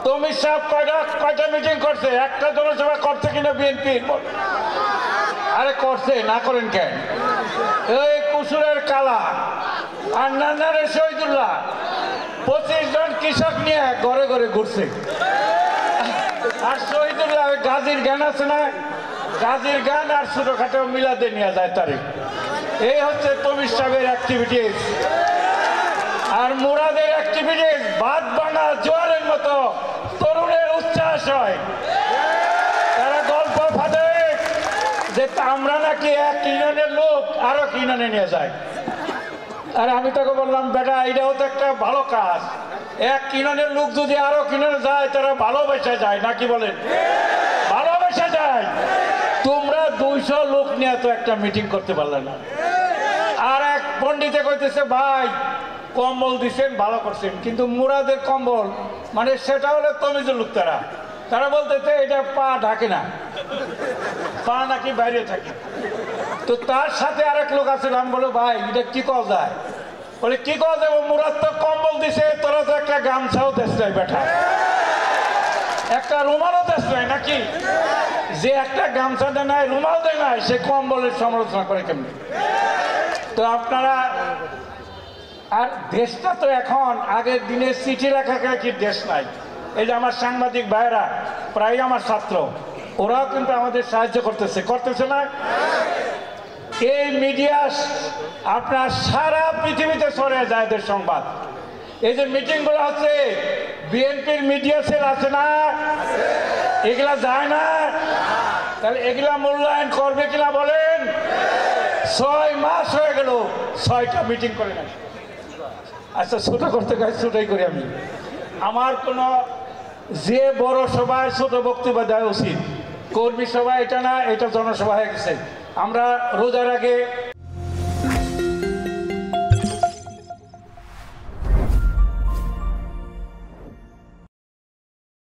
তমির সাহেব কয়টা মিটিং করছে? একটা জনসভা করছে কিনা বিএনপি? আরে করছে, না করেন কেন? এই কুসুরের কালা আর নান্নারে শহীদুল্লাহ 25 জন কৃষক নিয়ে ঘরে ঘরে ঘুরছে। আর শহীদুল্লাহ গাজীর গান আছে না, গাজীর গান আর ছোটখাটো মিলাদে নিয়ে যায় তারিখ। এই হচ্ছে তমির সাহেবের অ্যাক্টিভিটিস। আর মুরাদের অ্যাক্টিভিটিস ভাত বানা জোয়ারের মতো তরুণের উচ্ছ্বাস হয়। তারা গল্প ফাঁদে যে আমরা নাকি এক ইউনিয়নের লোক আরো ইউনিয়নে নিয়ে যায়। আর আমি তোকে বললাম, বেটা এটাও তো একটা ভালো কাজ। এক ইউনিয়নের লোক যদি আরো ইউনিয়নে যায় তারা ভালোবেসে যায়, নাকি বলেন? ভালোবেসে যায়। তোমরা 200 লোক নিয়ে তো একটা মিটিং করতে পারলে না। আর এক পণ্ডিতে কইতেছে, ভাই কম্বল দিচ্ছেন ভালো করছেন, কিন্তু মুরাদের কম্বল মানে সেটা হলো তমিজের লোক। তারা বলতেছে এটা পা ঢাকে না, পা নাকি বাইরে থাকে। তো তার সাথে আরেক লোক আছে, আমি বলো ভাই এটা কি করা যায়? বলে কি করা যাবে, মুরাদ তো কম্বল দিছে, তোরা তো একটা গামছাও দেশ নাই বেটা, একটা রুমালও দেশ নাই নাকি? যে একটা গামছা দেয় নাই, রুমাল দেয় নাই, সে কম্বলের সমালোচনা করে কেমনি? তো আপনারা, আর দেশটা তো এখন আগের দিনে চিঠি লেখা কি দেশ নাই। এই যে আমার সাংবাদিক ভাইরা প্রায় আমার ছাত্র, ওরাও কিন্তু আমাদের সাহায্য করতেছে না? এই মিডিয়া আপনার সারা পৃথিবীতে ছড়িয়ে যায় এদের সংবাদ। এই যে মিটিংগুলো হচ্ছে, বিএনপির মিডিয়া সেল আছে না, এগুলা যায় না? তাহলে এগুলা মূল্যায়ন করবে কিনা বলেন? 6 মাস হয়ে গেল 6টা মিটিং করে না। আচ্ছা, ছোট করতে গেলে ছোটই করি আমি। আমার কোনো যে বড় সভায় ছোট বক্তব্য দেওয়া উচিত, কর্মী সভা এটা না, এটা জনসভা হয়ে গেছে। আমরা রোজার আগে